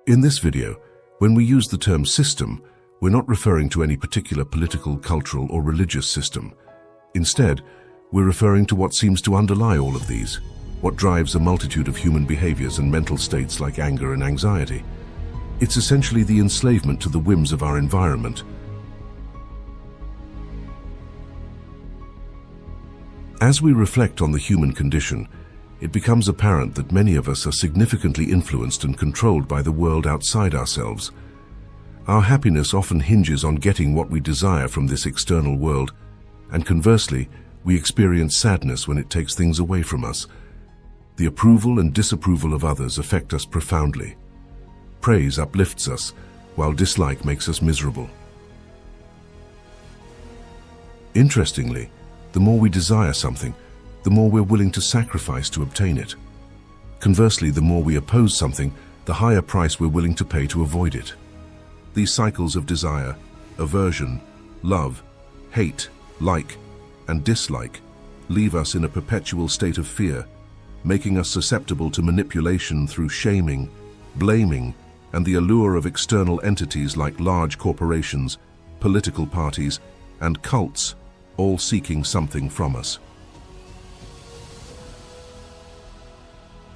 In this video, when we use the term system, we're not referring to any particular political, cultural, or religious system. Instead, we're referring to what seems to underlie all of these, what drives a multitude of human behaviors and mental states like anger and anxiety. It's essentially the enslavement to the whims of our environment. As we reflect on the human condition, it becomes apparent that many of us are significantly influenced and controlled by the world outside ourselves. Our happiness often hinges on getting what we desire from this external world, and conversely, we experience sadness when it takes things away from us. The approval and disapproval of others affect us profoundly. Praise uplifts us, while dislike makes us miserable. Interestingly, the more we desire something, the more we're willing to sacrifice to obtain it. Conversely, the more we oppose something, the higher price we're willing to pay to avoid it. These cycles of desire, aversion, love, hate, like, and dislike leave us in a perpetual state of fear, making us susceptible to manipulation through shaming, blaming, and the allure of external entities like large corporations, political parties, and cults, all seeking something from us.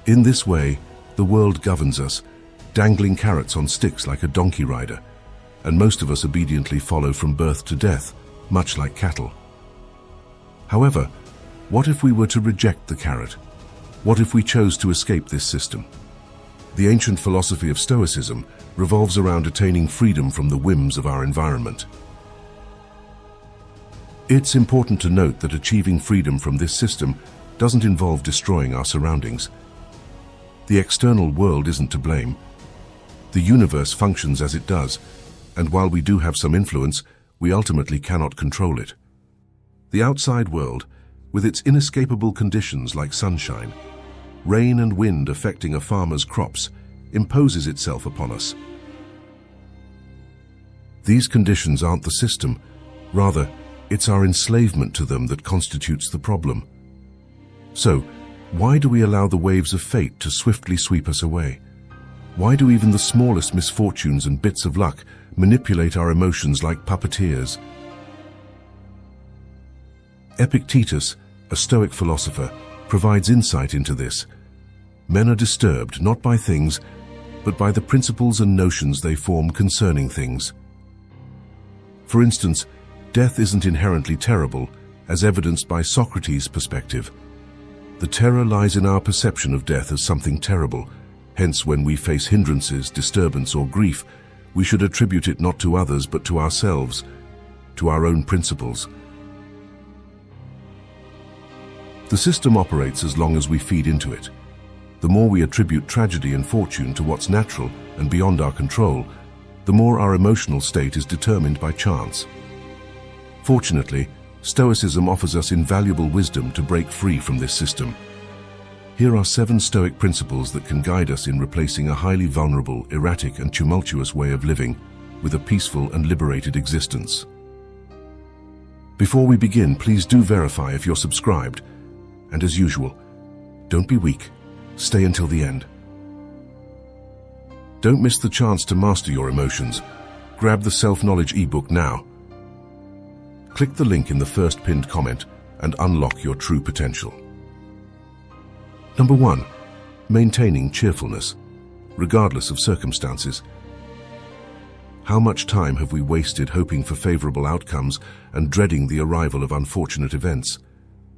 In this way, the world governs us, dangling carrots on sticks like a donkey rider, and most of us obediently follow from birth to death, much like cattle. However, what if we were to reject the carrot? What if we chose to escape this system? The ancient philosophy of Stoicism revolves around attaining freedom from the whims of our environment. It's important to note that achieving freedom from this system doesn't involve destroying our surroundings. The external world isn't to blame. The universe functions as it does, and while we do have some influence, we ultimately cannot control it. The outside world, with its inescapable conditions like sunshine, rain and wind affecting a farmer's crops, imposes itself upon us. These conditions aren't the system, rather, it's our enslavement to them that constitutes the problem. So, why do we allow the waves of fate to swiftly sweep us away? Why do even the smallest misfortunes and bits of luck manipulate our emotions like puppeteers? Epictetus, a Stoic philosopher, provides insight into this. Men are disturbed not by things, but by the principles and notions they form concerning things. For instance, death isn't inherently terrible, as evidenced by Socrates' perspective. The terror lies in our perception of death as something terrible. Hence, when we face hindrances, disturbance, or grief, we should attribute it not to others but to ourselves, to our own principles. The system operates as long as we feed into it. The more we attribute tragedy and fortune to what's natural and beyond our control, the more our emotional state is determined by chance. Fortunately, Stoicism offers us invaluable wisdom to break free from this system. Here are 7 Stoic principles that can guide us in replacing a highly vulnerable, erratic, and tumultuous way of living with a peaceful and liberated existence. Before we begin, please do verify if you're subscribed. And as usual, don't be weak. Stay until the end. Don't miss the chance to master your emotions. Grab the self-knowledge ebook now. Click the link in the first pinned comment and unlock your true potential. Number 1. Maintaining cheerfulness, regardless of circumstances. How much time have we wasted hoping for favorable outcomes and dreading the arrival of unfortunate events?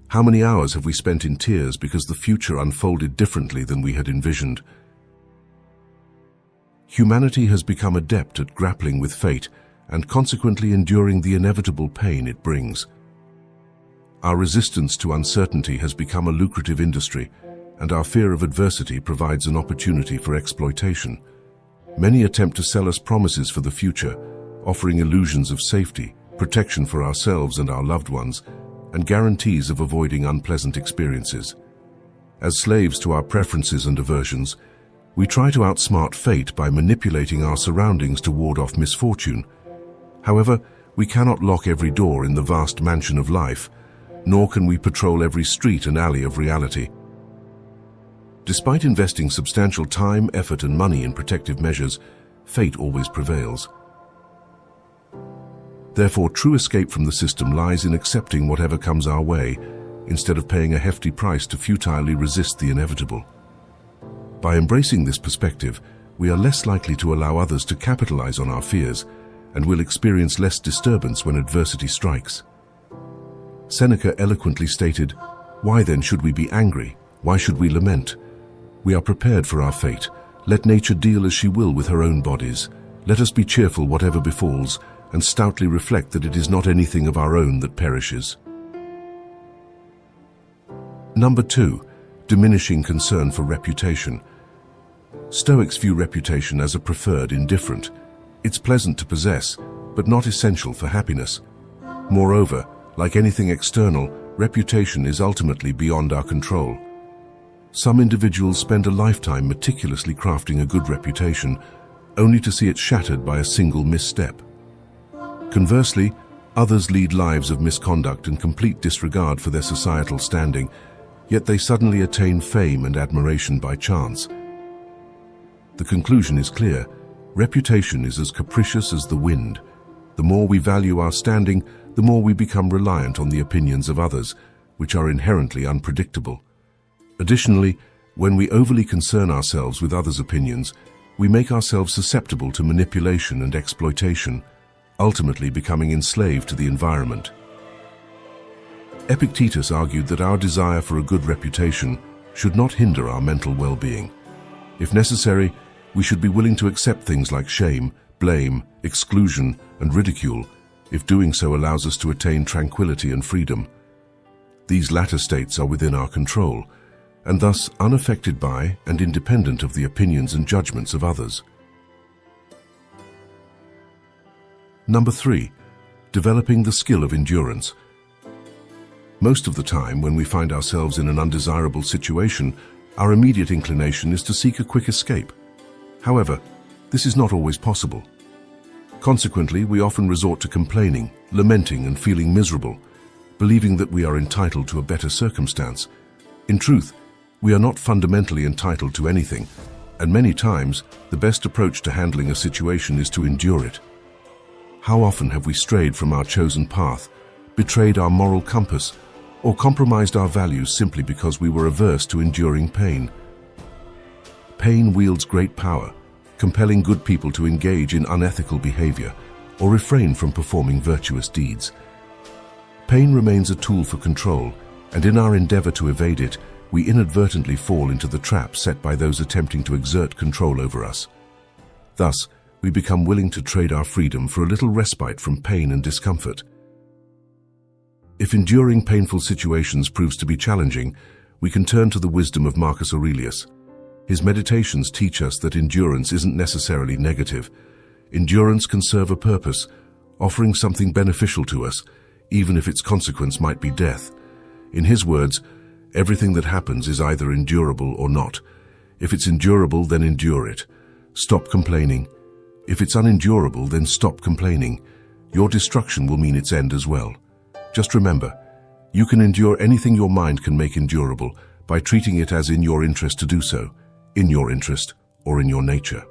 How many hours have we spent in tears because the future unfolded differently than we had envisioned? Humanity has become adept at grappling with fate and consequently enduring the inevitable pain it brings. Our resistance to uncertainty has become a lucrative industry, and our fear of adversity provides an opportunity for exploitation. Many attempt to sell us promises for the future, offering illusions of safety, protection for ourselves and our loved ones, and guarantees of avoiding unpleasant experiences. As slaves to our preferences and aversions, we try to outsmart fate by manipulating our surroundings to ward off misfortune. However, we cannot lock every door in the vast mansion of life, nor can we patrol every street and alley of reality. Despite investing substantial time, effort, and money in protective measures, fate always prevails. Therefore, true escape from the system lies in accepting whatever comes our way, instead of paying a hefty price to futilely resist the inevitable. By embracing this perspective, we are less likely to allow others to capitalize on our fears, and will experience less disturbance when adversity strikes. Seneca eloquently stated, "Why then should we be angry? Why should we lament? We are prepared for our fate. Let nature deal as she will with her own bodies. Let us be cheerful whatever befalls, and stoutly reflect that it is not anything of our own that perishes." Number 2, diminishing concern for reputation. Stoics view reputation as a preferred indifferent. It's pleasant to possess, but not essential for happiness. Moreover, like anything external, reputation is ultimately beyond our control. Some individuals spend a lifetime meticulously crafting a good reputation, only to see it shattered by a single misstep. Conversely, others lead lives of misconduct and complete disregard for their societal standing, yet they suddenly attain fame and admiration by chance. The conclusion is clear: reputation is as capricious as the wind. The more we value our standing, the more we become reliant on the opinions of others, which are inherently unpredictable. Additionally, when we overly concern ourselves with others' opinions, we make ourselves susceptible to manipulation and exploitation, ultimately becoming enslaved to the environment. Epictetus argued that our desire for a good reputation should not hinder our mental well-being. If necessary, we should be willing to accept things like shame, blame, exclusion, and ridicule, if doing so allows us to attain tranquility and freedom. These latter states are within our control, and thus unaffected by and independent of the opinions and judgments of others. Number 3, developing the skill of endurance. Most of the time, when we find ourselves in an undesirable situation, our immediate inclination is to seek a quick escape. However, this is not always possible. Consequently, we often resort to complaining, lamenting, and feeling miserable, believing that we are entitled to a better circumstance. In truth, we are not fundamentally entitled to anything, and many times, the best approach to handling a situation is to endure it. How often have we strayed from our chosen path, betrayed our moral compass, or compromised our values simply because we were averse to enduring pain? Pain wields great power, compelling good people to engage in unethical behavior or refrain from performing virtuous deeds. Pain remains a tool for control, and in our endeavor to evade it, we inadvertently fall into the trap set by those attempting to exert control over us. Thus, we become willing to trade our freedom for a little respite from pain and discomfort. If enduring painful situations proves to be challenging, we can turn to the wisdom of Marcus Aurelius. His meditations teach us that endurance isn't necessarily negative. Endurance can serve a purpose, offering something beneficial to us, even if its consequence might be death. In his words, everything that happens is either endurable or not. If it's endurable, then endure it. Stop complaining. If it's unendurable, then stop complaining. Your destruction will mean its end as well. Just remember, you can endure anything your mind can make endurable by treating it as in your interest to do so, in your interest or in your nature.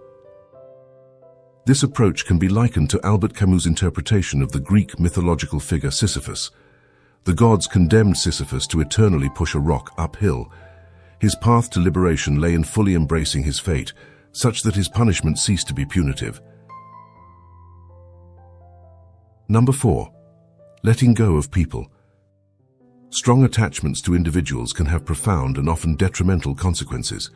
This approach can be likened to Albert Camus' interpretation of the Greek mythological figure Sisyphus. The gods condemned Sisyphus to eternally push a rock uphill. His path to liberation lay in fully embracing his fate, such that his punishment ceased to be punitive. Number 4, letting go of people. Strong attachments to individuals can have profound and often detrimental consequences.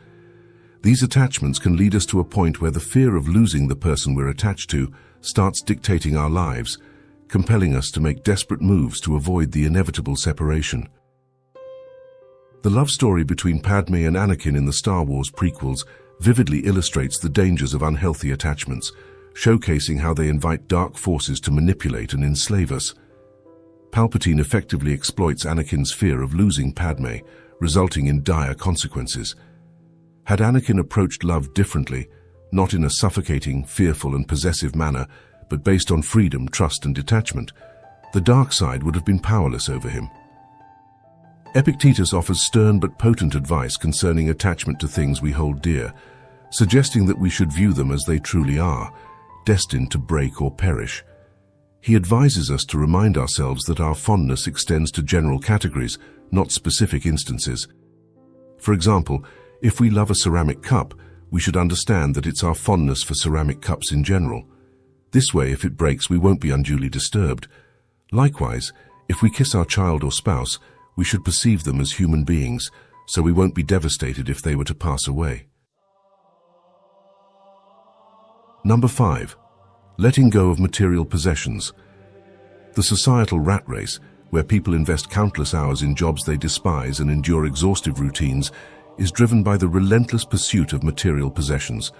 These attachments can lead us to a point where the fear of losing the person we're attached to starts dictating our lives, compelling us to make desperate moves to avoid the inevitable separation. The love story between Padme and Anakin in the Star Wars prequels vividly illustrates the dangers of unhealthy attachments, showcasing how they invite dark forces to manipulate and enslave us. Palpatine effectively exploits Anakin's fear of losing Padme, resulting in dire consequences. Had Anakin approached love differently, not in a suffocating, fearful, and possessive manner, but based on freedom, trust, and detachment, the dark side would have been powerless over him. Epictetus offers stern but potent advice concerning attachment to things we hold dear, suggesting that we should view them as they truly are, destined to break or perish. He advises us to remind ourselves that our fondness extends to general categories, not specific instances. For example, if we love a ceramic cup, we should understand that it's our fondness for ceramic cups in general. This way, if it breaks, we won't be unduly disturbed. Likewise, if we kiss our child or spouse, we should perceive them as human beings, so we won't be devastated if they were to pass away. Number 5. Letting go of material possessions. The societal rat race, where people invest countless hours in jobs they despise and endure exhaustive routines, is driven by the relentless pursuit of material possessions.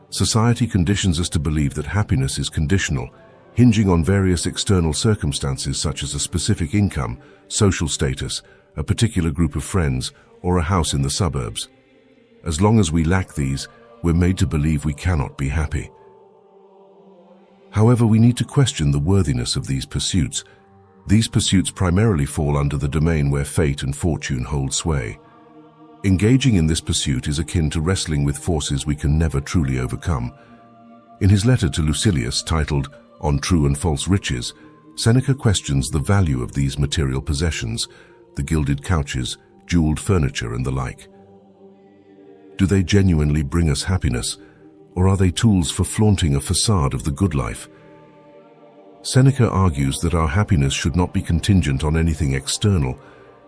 Society conditions us to believe that happiness is conditional, hinging on various external circumstances such as a specific income, social status, a particular group of friends, or a house in the suburbs. As long as we lack these, we're made to believe we cannot be happy. However, we need to question the worthiness of these pursuits. These pursuits primarily fall under the domain where fate and fortune hold sway. Engaging in this pursuit is akin to wrestling with forces we can never truly overcome. In his letter to Lucilius, titled On True and False Riches, Seneca questions the value of these material possessions, the gilded couches, jeweled furniture, and the like. Do they genuinely bring us happiness, or are they tools for flaunting a facade of the good life? Seneca argues that our happiness should not be contingent on anything external,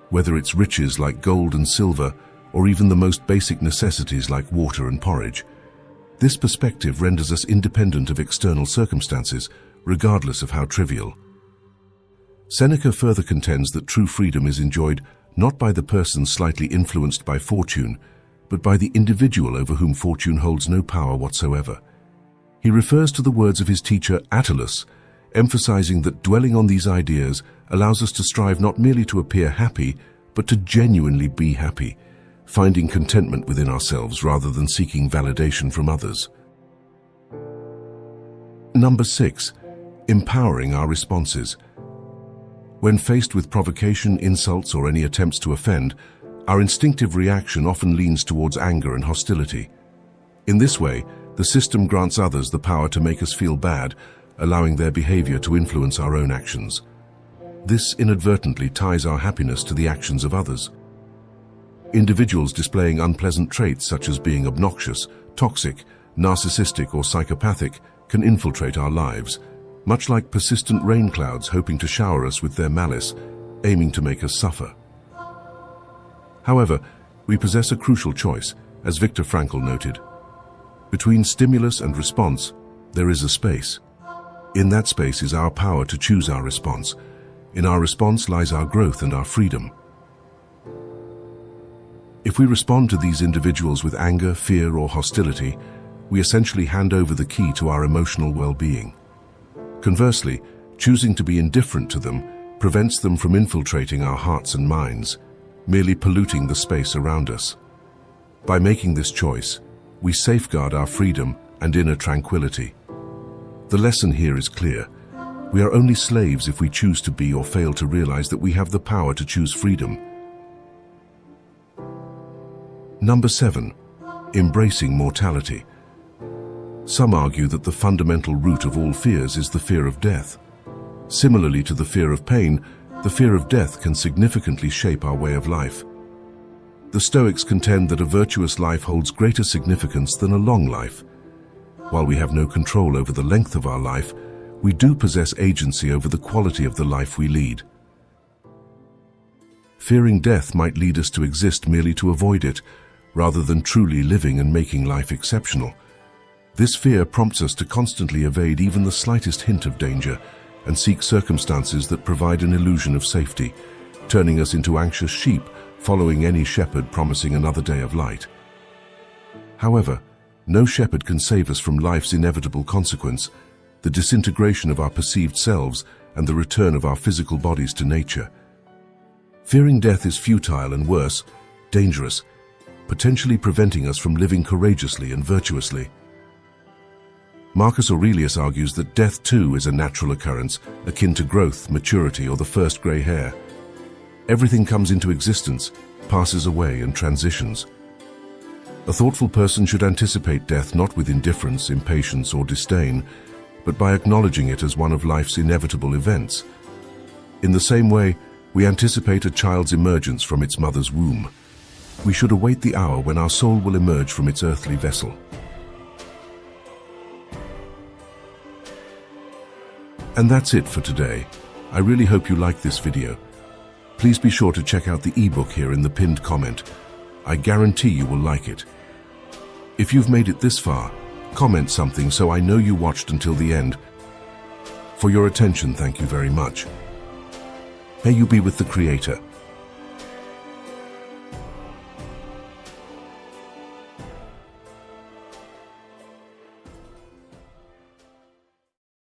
whether it's riches like gold and silver, or even the most basic necessities like water and porridge. This perspective renders us independent of external circumstances, regardless of how trivial. Seneca further contends that true freedom is enjoyed not by the person slightly influenced by fortune, but by the individual over whom fortune holds no power whatsoever. He refers to the words of his teacher Aurelius, emphasizing that dwelling on these ideas allows us to strive not merely to appear happy, but to genuinely be happy, finding contentment within ourselves rather than seeking validation from others. Number 6. Empowering our responses. When faced with provocation, insults, or any attempts to offend, our instinctive reaction often leans towards anger and hostility. In this way, the system grants others the power to make us feel bad, allowing their behavior to influence our own actions. This inadvertently ties our happiness to the actions of others. Individuals displaying unpleasant traits such as being obnoxious, toxic, narcissistic, or psychopathic can infiltrate our lives, much like persistent rain clouds hoping to shower us with their malice, aiming to make us suffer. However, we possess a crucial choice, as Viktor Frankl noted. Between stimulus and response, there is a space. In that space is our power to choose our response. In our response lies our growth and our freedom. If we respond to these individuals with anger, fear, or hostility, we essentially hand over the key to our emotional well-being. Conversely, choosing to be indifferent to them prevents them from infiltrating our hearts and minds, merely polluting the space around us. By making this choice, we safeguard our freedom and inner tranquility. The lesson here is clear. We are only slaves if we choose to be or fail to realize that we have the power to choose freedom. Number 7. Embracing mortality. Some argue that the fundamental root of all fears is the fear of death. Similarly to the fear of pain, the fear of death can significantly shape our way of life. The Stoics contend that a virtuous life holds greater significance than a long life. While we have no control over the length of our life, we do possess agency over the quality of the life we lead. Fearing death might lead us to exist merely to avoid it, rather than truly living and making life exceptional. This fear prompts us to constantly evade even the slightest hint of danger and seek circumstances that provide an illusion of safety, turning us into anxious sheep following any shepherd promising another day of light. However, no shepherd can save us from life's inevitable consequence, the disintegration of our perceived selves and the return of our physical bodies to nature. Fearing death is futile and worse, dangerous, potentially preventing us from living courageously and virtuously. Marcus Aurelius argues that death too is a natural occurrence, akin to growth, maturity, or the first grey hair. Everything comes into existence, passes away, and transitions. A thoughtful person should anticipate death not with indifference, impatience, or disdain, but by acknowledging it as one of life's inevitable events. In the same way, we anticipate a child's emergence from its mother's womb. We should await the hour when our soul will emerge from its earthly vessel. And that's it for today. I really hope you liked this video. Please be sure to check out the ebook here in the pinned comment. I guarantee you will like it. If you've made it this far, comment something so I know you watched until the end. For your attention, thank you very much. May you be with the Creator.